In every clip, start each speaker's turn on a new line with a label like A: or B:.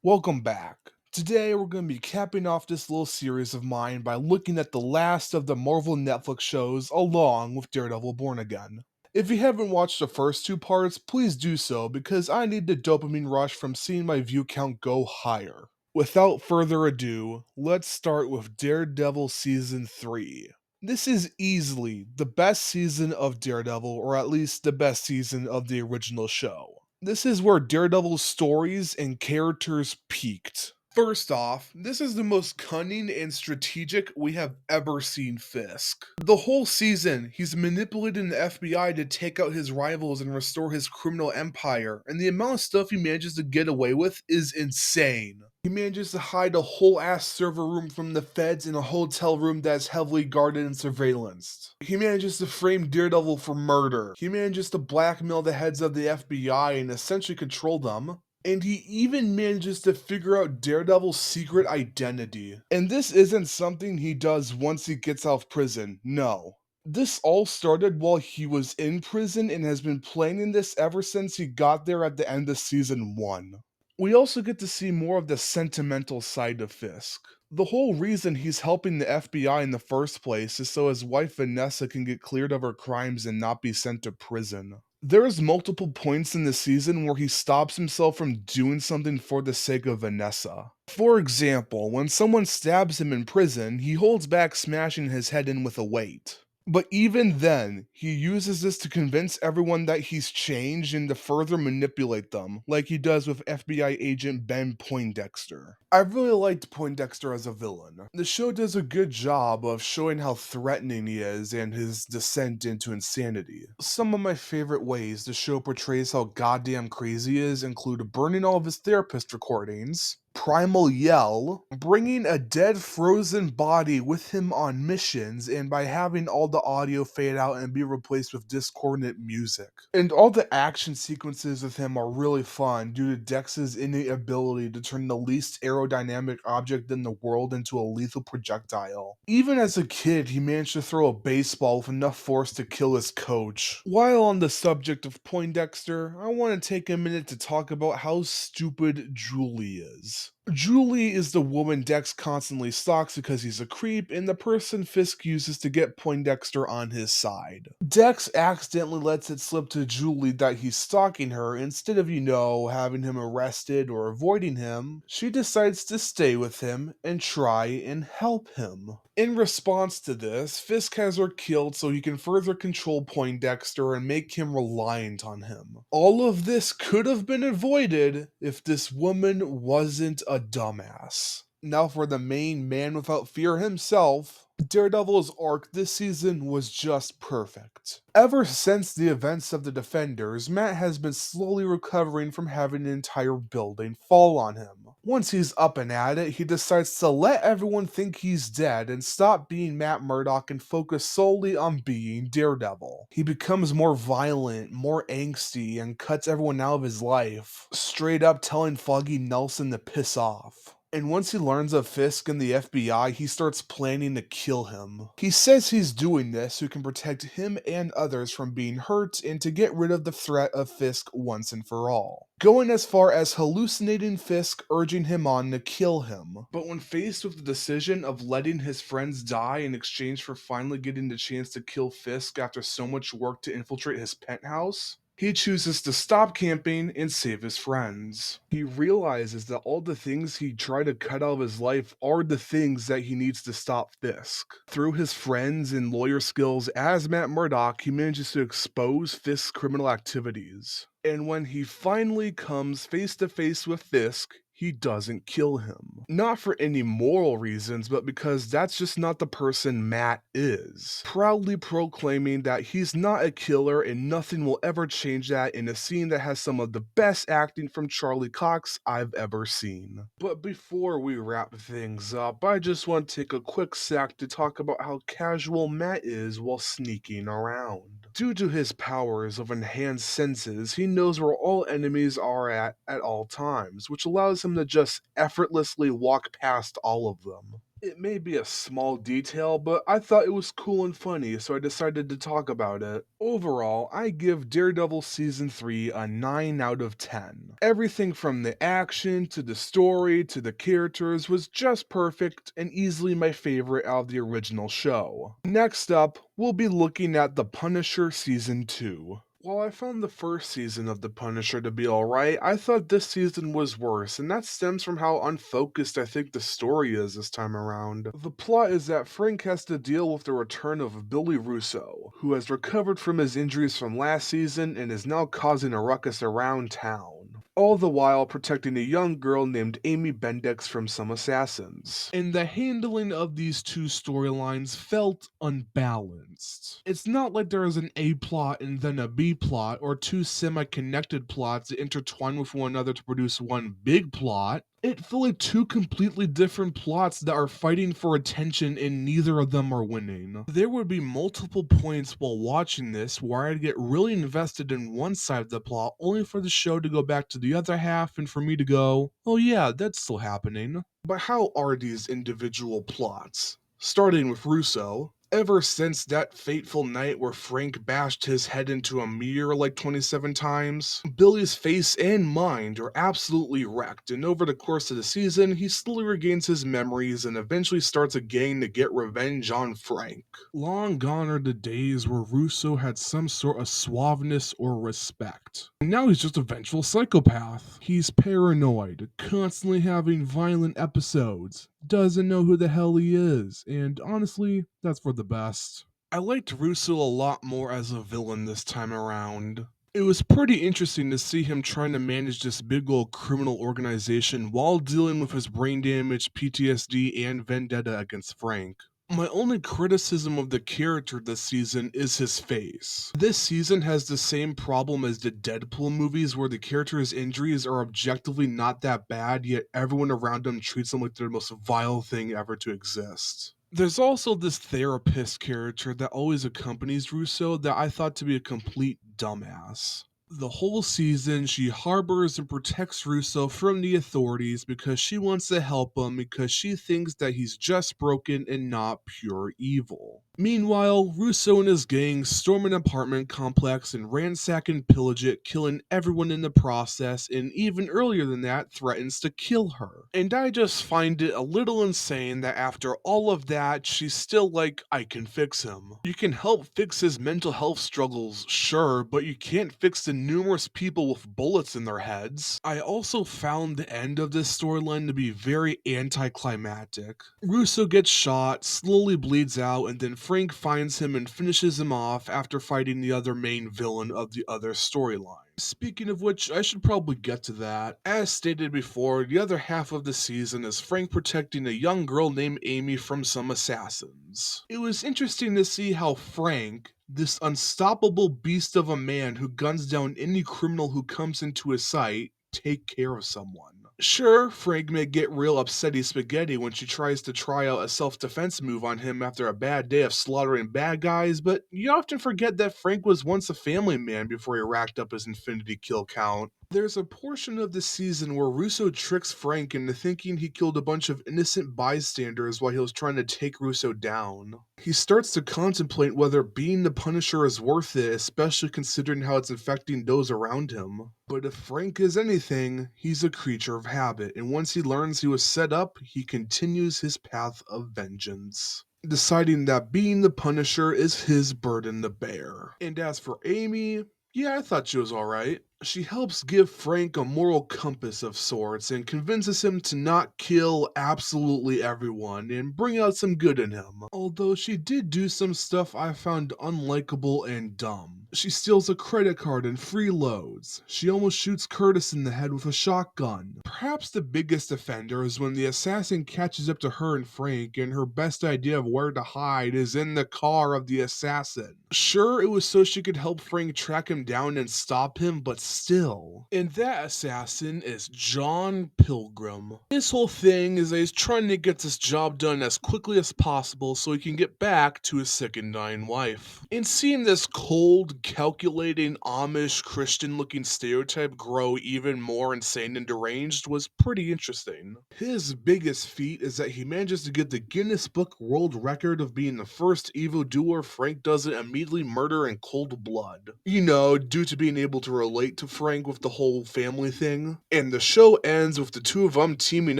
A: Welcome back. Today we're going to be capping off this little series of mine by looking at the last of the Marvel Netflix shows along with Daredevil Born Again. If you haven't watched the first two parts, please do so because I need the dopamine rush from seeing my view count go higher. Without further ado, let's start with Daredevil Season 3. This is easily the best season of Daredevil, or at least the best season of the original show. This is where Daredevil's stories and characters peaked. First off, this is the most cunning and strategic we have ever seen Fisk. The whole season, he's manipulating the FBI to take out his rivals and restore his criminal empire, and the amount of stuff he manages to get away with is insane. He manages to hide a whole ass server room from the feds in a hotel room that's heavily guarded and surveillanced. He manages to frame Daredevil for murder. He manages to blackmail the heads of the FBI and essentially control them. And he even manages to figure out Daredevil's secret identity. And this isn't something he does once he gets out of prison, no. This all started while he was in prison and has been planning this ever since he got there at the end of season 1. We also get to see more of the sentimental side of Fisk. The whole reason he's helping the FBI in the first place is so his wife Vanessa can get cleared of her crimes and not be sent to prison. There's multiple points in the season where he stops himself from doing something for the sake of Vanessa. For example, when someone stabs him in prison, he holds back smashing his head in with a weight. But even then, he uses this to convince everyone that he's changed and to further manipulate them, like he does with FBI agent Ben Poindexter. I really liked Poindexter as a villain. The show does a good job of showing how threatening he is and his descent into insanity. Some of my favorite ways the show portrays how goddamn crazy he is include burning all of his therapist recordings, Primal Yell, bringing a dead frozen body with him on missions, and by having all the audio fade out and be replaced with discordant music. And all the action sequences with him are really fun due to Dex's innate ability to turn the least aerodynamic object in the world into a lethal projectile. Even as a kid, he managed to throw a baseball with enough force to kill his coach. While on the subject of Poindexter, I want to take a minute to talk about how stupid Julie is. Julie is the woman Dex constantly stalks because he's a creep and the person Fisk uses to get Poindexter on his side. Dex accidentally lets it slip to Julie that he's stalking her. Instead of, having him arrested or avoiding him, she decides to stay with him and try and help him. In response to this, Fisk has her killed so he can further control Poindexter and make him reliant on him. All of this could have been avoided if this woman wasn't a dumbass. Now for the main man without fear himself, Daredevil's arc this season was just perfect. Ever since the events of the Defenders, Matt has been slowly recovering from having an entire building fall on him. Once he's up and at it, he decides to let everyone think he's dead and stop being Matt Murdock and focus solely on being Daredevil. He becomes more violent, more angsty, and cuts everyone out of his life, straight up telling Foggy Nelson to piss off. And once he learns of Fisk and the FBI, he starts planning to kill him. He says he's doing this so he can protect him and others from being hurt and to get rid of the threat of Fisk once and for all. Going as far as hallucinating Fisk, urging him on to kill him. But when faced with the decision of letting his friends die in exchange for finally getting the chance to kill Fisk after so much work to infiltrate his penthouse, he chooses to stop camping and save his friends. He realizes that all the things he tried to cut out of his life are the things that he needs to stop Fisk. Through his friends and lawyer skills as Matt Murdock, he manages to expose Fisk's criminal activities. And when he finally comes face to face with Fisk, he doesn't kill him. Not for any moral reasons, but because that's just not the person Matt is. Proudly proclaiming that he's not a killer and nothing will ever change that in a scene that has some of the best acting from Charlie Cox I've ever seen. But before we wrap things up, I just want to take a quick sec to talk about how casual Matt is while sneaking around. Due to his powers of enhanced senses, he knows where all enemies are at all times, which allows him to just effortlessly walk past all of them. It may be a small detail, but I thought it was cool and funny, so I decided to talk about it. Overall, I give Daredevil Season 3 a 9 out of 10. Everything from the action to the story to the characters was just perfect and easily my favorite out of the original show. Next up, we'll be looking at The Punisher Season 2. While I found the first season of The Punisher to be alright, I thought this season was worse, and that stems from how unfocused I think the story is this time around. The plot is that Frank has to deal with the return of Billy Russo, who has recovered from his injuries from last season and is now causing a ruckus around town, all the while protecting a young girl named Amy Bendix from some assassins. And the handling of these two storylines felt unbalanced. It's not like there is an A plot and then a B plot, or two semi-connected plots that intertwine with one another to produce one big plot. It felt like two completely different plots that are fighting for attention and neither of them are winning. There would be multiple points while watching this where I'd get really invested in one side of the plot only for the show to go back to the other half and for me to go, oh yeah, that's still happening. But how are these individual plots? Starting with Russo, ever since that fateful night where Frank bashed his head into a mirror like 27 times, Billy's face and mind are absolutely wrecked, and over the course of the season, he slowly regains his memories and eventually starts a gang to get revenge on Frank. Long gone are the days where Russo had some sort of suaveness or respect. And now he's just a vengeful psychopath. He's paranoid, constantly having violent episodes, doesn't know who the hell he is, and honestly, that's for the best. I liked Russo a lot more as a villain this time around. It was pretty interesting to see him trying to manage this big old criminal organization while dealing with his brain damage, PTSD, and vendetta against Frank. My only criticism of the character this season is his face. This season has the same problem as the Deadpool movies where the character's injuries are objectively not that bad, yet everyone around him treats him like they're the most vile thing ever to exist. There's also this therapist character that always accompanies Russo that I thought to be a complete dumbass. The whole season, she harbors and protects Russo from the authorities because she wants to help him because she thinks that he's just broken and not pure evil. Meanwhile, Russo and his gang storm an apartment complex and ransack and pillage it, killing everyone in the process, and even earlier than that, threatens to kill her. And I just find it a little insane that after all of that, she's still like, I can fix him. You can help fix his mental health struggles, sure, but you can't fix the numerous people with bullets in their heads. I also found the end of this storyline to be very anticlimactic. Russo gets shot, slowly bleeds out, and then Frank finds him and finishes him off after fighting the other main villain of the other storyline. Speaking of which, I should probably get to that. As stated before, the other half of the season is Frank protecting a young girl named Amy from some assassins. It was interesting to see how Frank, this unstoppable beast of a man who guns down any criminal who comes into his sight, take care of someone. Sure, Frank may get real upsetty spaghetti when she tries to try out a self-defense move on him after a bad day of slaughtering bad guys, but you often forget that Frank was once a family man before he racked up his infinity kill count. There's a portion of the season where Russo tricks Frank into thinking he killed a bunch of innocent bystanders while he was trying to take Russo down. He starts to contemplate whether being the Punisher is worth it, especially considering how it's affecting those around him. But if Frank is anything, he's a creature of habit, and once he learns he was set up, he continues his path of vengeance, deciding that being the Punisher is his burden to bear. And as for Amy, yeah, I thought she was alright. She helps give Frank a moral compass of sorts and convinces him to not kill absolutely everyone and bring out some good in him. Although she did do some stuff I found unlikable and dumb. She steals a credit card and freeloads. She almost shoots Curtis in the head with a shotgun. Perhaps the biggest offender is when the assassin catches up to her and Frank, and her best idea of where to hide is in the car of the assassin. Sure, it was so she could help Frank track him down and stop him, but still. And that assassin is John Pilgrim. His whole thing is that he's trying to get this job done as quickly as possible so he can get back to his sick and dying wife. And seeing this cold, calculating, Amish, Christian-looking stereotype grow even more insane and deranged was pretty interesting. His biggest feat is that he manages to get the Guinness Book World Record of being the first evildoer Frank doesn't immediately murder in cold blood. You know, due to being able to relate to Frank with the whole family thing. And the show ends with the two of them teaming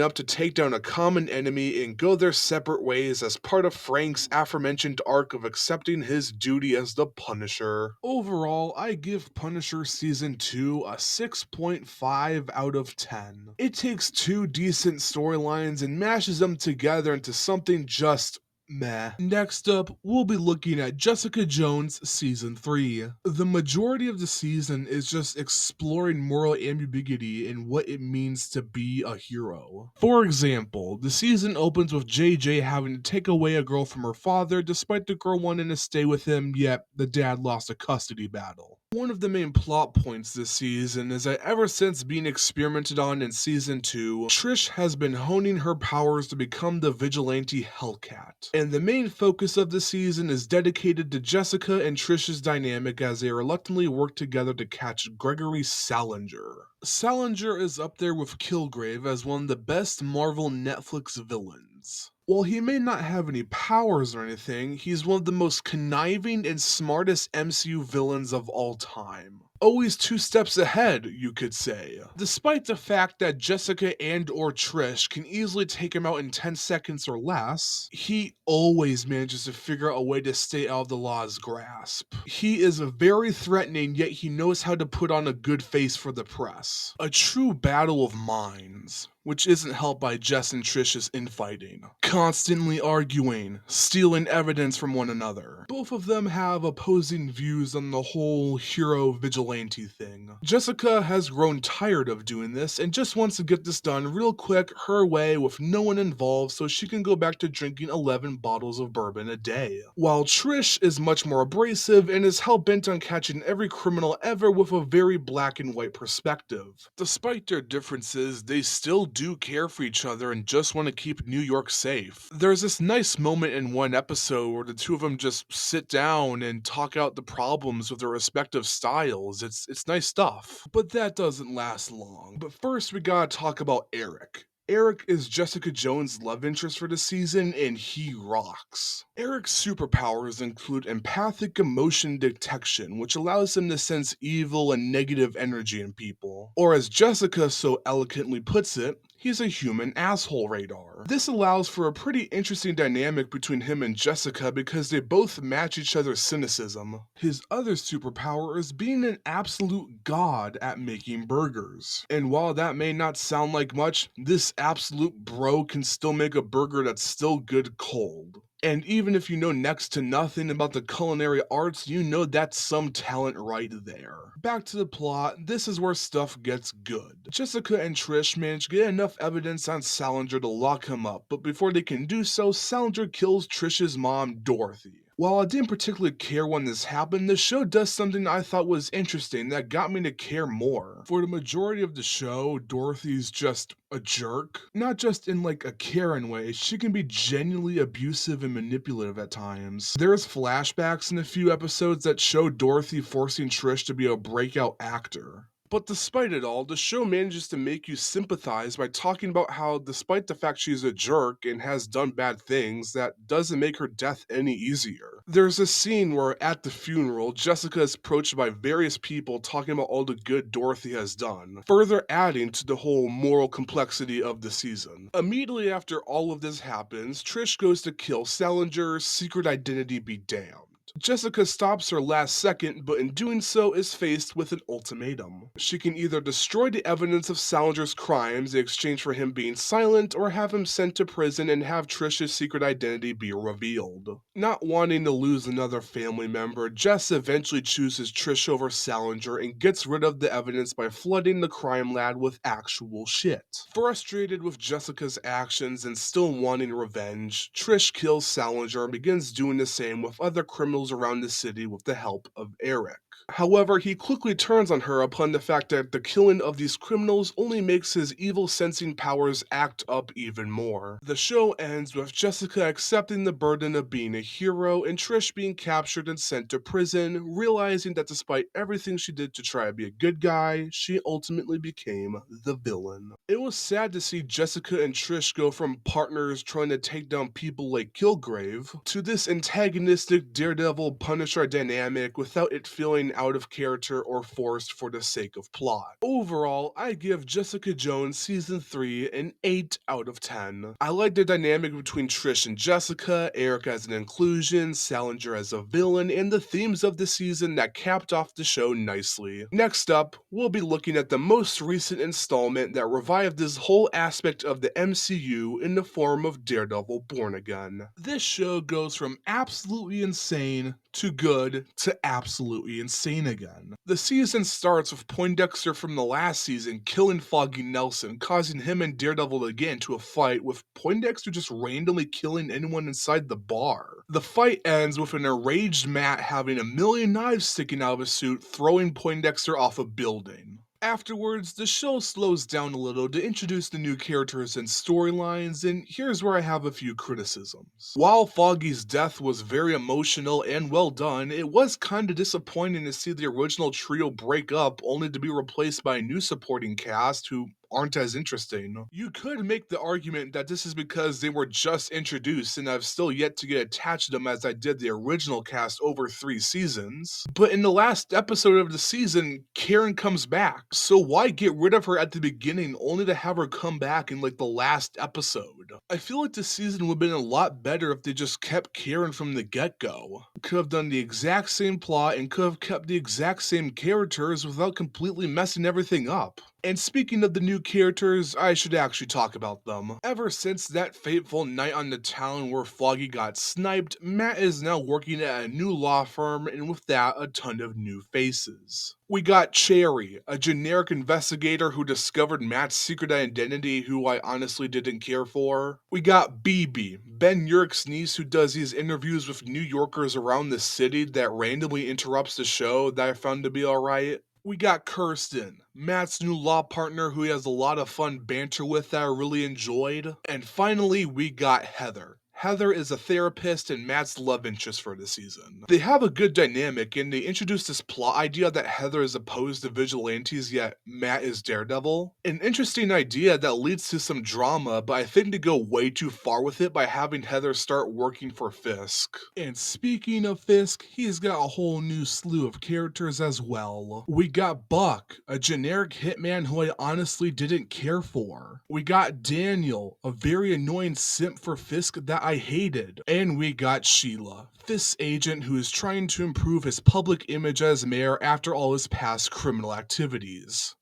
A: up to take down a common enemy and go their separate ways as part of Frank's aforementioned arc of accepting his duty as the Punisher. Overall, I give Punisher Season 2 a 6.5 out of 10. It takes two decent storylines and mashes them together into something just meh. Next up, we'll be looking at Jessica Jones Season 3. The majority of the season is just exploring moral ambiguity and what it means to be a hero. For example, the season opens with JJ having to take away a girl from her father despite the girl wanting to stay with him, yet the dad lost a custody battle. One of the main plot points this season is that ever since being experimented on in Season 2, Trish has been honing her powers to become the vigilante Hellcat. And the main focus of the season is dedicated to Jessica and Trish's dynamic as they reluctantly work together to catch Gregory Salinger. Salinger is up there with Kilgrave as one of the best Marvel Netflix villains. While he may not have any powers or anything, he's one of the most conniving and smartest MCU villains of all time. Always two steps ahead, you could say. Despite the fact that Jessica and or Trish can easily take him out in 10 seconds or less, he always manages to figure out a way to stay out of the law's grasp. He is very threatening, yet he knows how to put on a good face for the press. A true battle of minds, which isn't helped by Jess and Trish's infighting. Constantly arguing, stealing evidence from one another. Both of them have opposing views on the whole hero vigilante thing. Jessica has grown tired of doing this and just wants to get this done real quick her way with no one involved so she can go back to drinking 11 bottles of bourbon a day. While Trish is much more abrasive and is hell-bent on catching every criminal ever with a very black and white perspective. Despite their differences, they still do care for each other and just want to keep New York safe. There's this nice moment in one episode where the two of them just sit down and talk out the problems with their respective styles. It's nice stuff. But that doesn't last long. But first we gotta talk about Eric. Eric is Jessica Jones' love interest for the season, and he rocks. Eric's superpowers include empathic emotion detection, which allows him to sense evil and negative energy in people. Or as Jessica so eloquently puts it, he's a human asshole radar. This allows for a pretty interesting dynamic between him and Jessica because they both match each other's cynicism. His other superpower is being an absolute god at making burgers. And while that may not sound like much, this absolute bro can still make a burger that's still good cold. And even if you know next to nothing about the culinary arts, you know that's some talent right there. Back to the plot, this is where stuff gets good. Jessica and Trish manage to get enough evidence on Salinger to lock him up, but before they can do so, Salinger kills Trish's mom, Dorothy. While I didn't particularly care when this happened, the show does something I thought was interesting that got me to care more. For the majority of the show, Dorothy's just a jerk. Not just in like a Karen way, she can be genuinely abusive and manipulative at times. There's flashbacks in a few episodes that show Dorothy forcing Trish to be a breakout actor. But despite it all, the show manages to make you sympathize by talking about how, despite the fact she's a jerk and has done bad things, that doesn't make her death any easier. There's a scene where, at the funeral, Jessica is approached by various people talking about all the good Dorothy has done, further adding to the whole moral complexity of the season. Immediately after all of this happens, Trish goes to kill Salinger's secret identity be damned. Jessica stops her last second, but in doing so is faced with an ultimatum. She can either destroy the evidence of Salinger's crimes in exchange for him being silent, or have him sent to prison and have Trish's secret identity be revealed. Not wanting to lose another family member, Jess eventually chooses Trish over Salinger and gets rid of the evidence by flooding the crime lab with actual shit. Frustrated with Jessica's actions and still wanting revenge, Trish kills Salinger and begins doing the same with other criminals criminals around the city with the help of Eric. However, he quickly turns on her upon the fact that the killing of these criminals only makes his evil sensing powers act up even more. The show ends with Jessica accepting the burden of being a hero and Trish being captured and sent to prison, realizing that despite everything she did to try to be a good guy, she ultimately became the villain. It was sad to see Jessica and Trish go from partners trying to take down people like Kilgrave to this antagonistic Daredevil Punisher dynamic without it feeling out of character or forced for the sake of plot. Overall, I give Jessica Jones Season 3 an 8 out of 10. I like the dynamic between Trish and Jessica, Eric as an inclusion, Salinger as a villain, and the themes of the season that capped off the show nicely. Next up, we'll be looking at the most recent installment that revived this whole aspect of the MCU in the form of Daredevil Born Again. This show goes from absolutely insane to good to absolutely insane again. The season starts with Poindexter from the last season killing Foggy Nelson, causing him and Daredevil to get into a fight, with Poindexter just randomly killing anyone inside the bar. The fight ends with an enraged Matt having a million knives sticking out of his suit, throwing Poindexter off a building. Afterwards, the show slows down a little to introduce the new characters and storylines, and here's where I have a few criticisms. While Foggy's death was very emotional and well done, it was kinda disappointing to see the original trio break up only to be replaced by a new supporting cast who aren't as interesting. You could make the argument that this is because they were just introduced and I've still yet to get attached to them as I did the original cast over 3 seasons. But in the last episode of the season, Karen comes back. So why get rid of her at the beginning only to have her come back in like the last episode? I feel like the season would have been a lot better if they just kept Karen from the get-go. Could have done the exact same plot and could have kept the exact same characters without completely messing everything up. And speaking of the new characters, I should actually talk about them. Ever since that fateful night on the town where Foggy got sniped, Matt is now working at a new law firm, and with that, a ton of new faces. We got Cherry, a generic investigator who discovered Matt's secret identity who I honestly didn't care for. We got BB, Ben Urich's niece who does these interviews with New Yorkers around the city that randomly interrupts the show that I found to be alright. We got Kirsten, Matt's new law partner who he has a lot of fun banter with that I really enjoyed. And finally, we got Heather. Heather is a therapist and Matt's love interest for the season. They have a good dynamic and they introduce this plot idea that Heather is opposed to vigilantes yet Matt is Daredevil. An interesting idea that leads to some drama, but I think they go way too far with it by having Heather start working for Fisk. And speaking of Fisk, he's got a whole new slew of characters as well. We got Buck, a generic hitman who I honestly didn't care for. We got Daniel, a very annoying simp for Fisk that I hated. And we got Sheila, Fisk's agent who is trying to improve his public image as mayor after all his past criminal activities.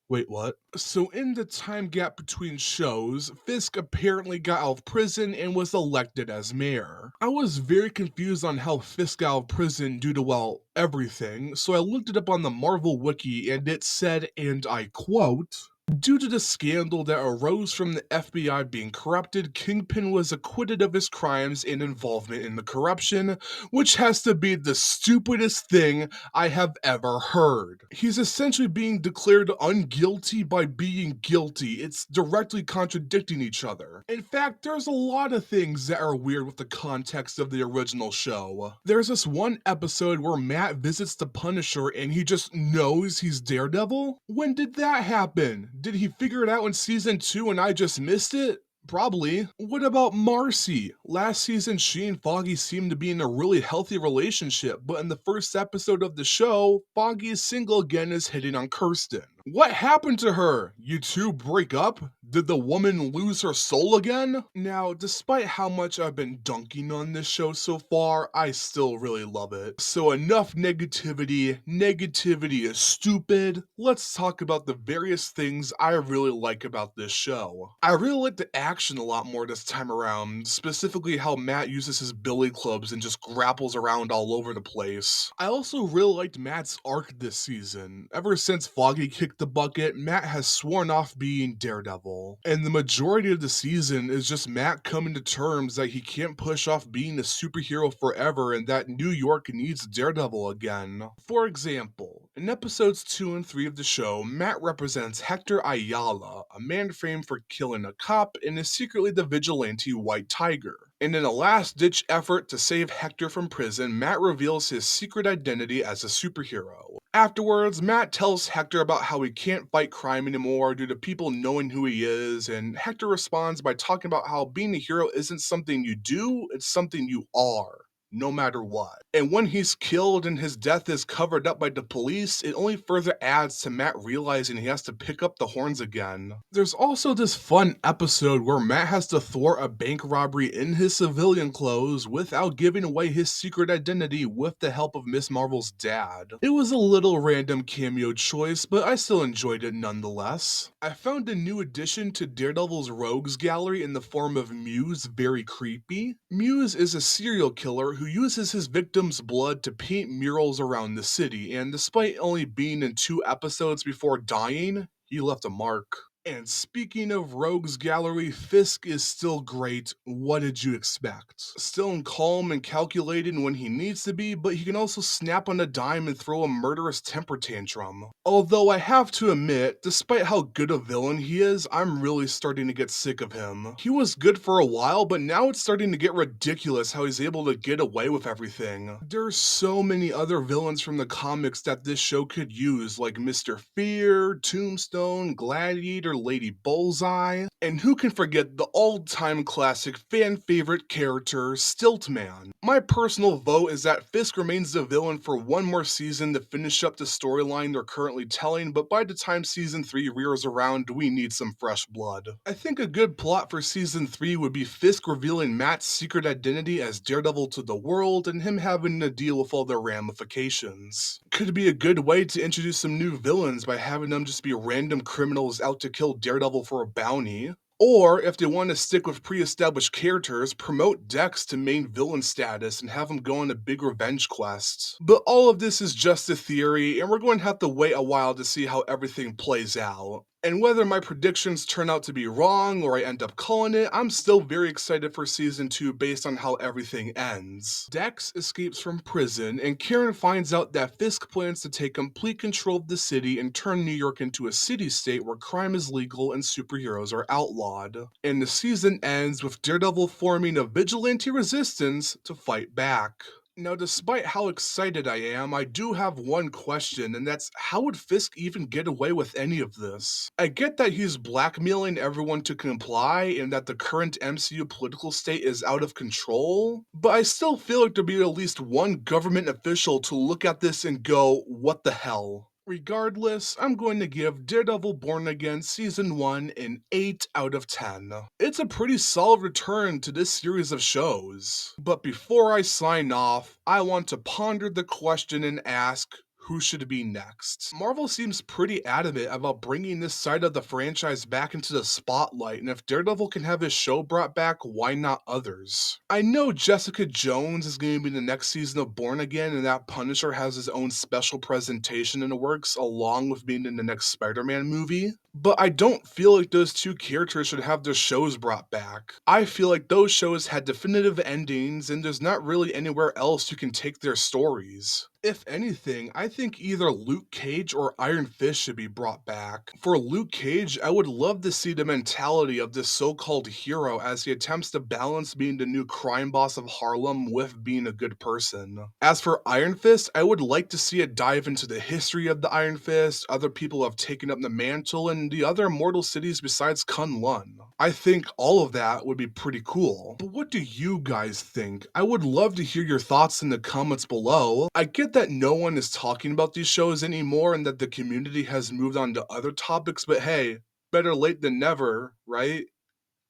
A: Wait, what? So in the time gap between shows, Fisk apparently got out of prison and was elected as mayor. I was very confused on how Fisk got out of prison due to, well, everything, so I looked it up on the Marvel wiki and it said, and I quote, "Due to the scandal that arose from the FBI being corrupted, Kingpin was acquitted of his crimes and involvement in the corruption, which has to be the stupidest thing I have ever heard. He's essentially being declared unguilty by being guilty. It's directly contradicting each other. In fact, there's a lot of things that are weird with the context of the original show. There's this one episode where Matt visits the Punisher and he just knows he's Daredevil? When did that happen? Did he figure it out in season 2 and I just missed it? Probably. What about Marcy? Last season, she and Foggy seemed to be in a really healthy relationship, but in the first episode of the show, Foggy is single again and is hitting on Kirsten. What happened to her? You two break up? Did the woman lose her soul again? Now, despite how much I've been dunking on this show so far, I still really love it. So enough negativity. Negativity is stupid. Let's talk about the various things I really like about this show. I really like the action a lot more this time around, specifically how Matt uses his billy clubs and just grapples around all over the place. I also really liked Matt's arc this season. Ever since Foggy kicked kick the bucket, Matt has sworn off being Daredevil. And the majority of the season is just Matt coming to terms that he can't push off being a superhero forever and that New York needs Daredevil again. For example, in episodes 2 and 3 of the show, Matt represents Hector Ayala, a man framed for killing a cop and is secretly the vigilante White Tiger. And in a last-ditch effort to save Hector from prison, Matt reveals his secret identity as a superhero. Afterwards, Matt tells Hector about how he can't fight crime anymore due to people knowing who he is, and Hector responds by talking about how being a hero isn't something you do, it's something you are, no matter what. And when he's killed and his death is covered up by the police, it only further adds to Matt realizing he has to pick up the horns again. There's also this fun episode where Matt has to thwart a bank robbery in his civilian clothes without giving away his secret identity with the help of Miss Marvel's dad. It was a little random cameo choice, but I still enjoyed it nonetheless. I found a new addition to Daredevil's rogues gallery in the form of Muse very creepy. Muse is a serial killer who uses his victims' blood to paint murals around the city, and despite only being in 2 episodes before dying, he left a mark. And speaking of Rogues Gallery, Fisk is still great. What did you expect? Still calm and calculating when he needs to be, but he can also snap on a dime and throw a murderous temper tantrum. Although I have to admit, despite how good a villain he is, I'm really starting to get sick of him. He was good for a while, but now it's starting to get ridiculous how he's able to get away with everything. There's so many other villains from the comics that this show could use, like Mr. Fear, Tombstone, Gladiator, Lady Bullseye, and who can forget the all-time classic fan favorite character, Stiltman. My personal vote is that Fisk remains the villain for one more season to finish up the storyline they're currently telling, but by the time season 3 rears around, we need some fresh blood. I think a good plot for season 3 would be Fisk revealing Matt's secret identity as Daredevil to the world and him having to deal with all their ramifications. Could be a good way to introduce some new villains by having them just be random criminals out to kill Daredevil for a bounty. Or, if they want to stick with pre-established characters, promote Dex to main villain status and have him go on a big revenge quest. But all of this is just a theory, and we're going to have to wait a while to see how everything plays out. And whether my predictions turn out to be wrong or I end up calling it, I'm still very excited for season 2 based on how everything ends. Dex escapes from prison, and Karen finds out that Fisk plans to take complete control of the city and turn New York into a city-state where crime is legal and superheroes are outlawed. And the season ends with Daredevil forming a vigilante resistance to fight back. Now, despite how excited I am, I do have one question, and that's how would Fisk even get away with any of this? I get that he's blackmailing everyone to comply and that the current MCU political state is out of control, but I still feel like there'd be at least one government official to look at this and go, what the hell? Regardless, I'm going to give Daredevil Born Again Season 1 an 8 out of 10. It's a pretty solid return to this series of shows. But before I sign off, I want to ponder the question and ask, who should be next? Marvel seems pretty adamant about bringing this side of the franchise back into the spotlight, and if Daredevil can have his show brought back, why not others? I know Jessica Jones is going to be the next season of Born Again, and that Punisher has his own special presentation in the works, along with being in the next Spider-Man movie. But I don't feel like those two characters should have their shows brought back. I feel like those shows had definitive endings, and there's not really anywhere else you can take their stories. If anything, I think either Luke Cage or Iron Fist should be brought back. For Luke Cage, I would love to see the mentality of this so-called hero as he attempts to balance being the new crime boss of Harlem with being a good person. As for Iron Fist, I would like to see it dive into the history of the Iron Fist, other people have taken up the mantle, and the other immortal cities besides Kunlun. I think all of that would be pretty cool. But what do you guys think? I would love to hear your thoughts in the comments below. I get that no one is talking about these shows anymore and that the community has moved on to other topics, but hey, better late than never, right?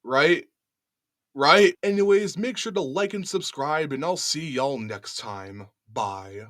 A: Right? Right? Anyways, make sure to like and subscribe, and I'll see y'all next time. Bye.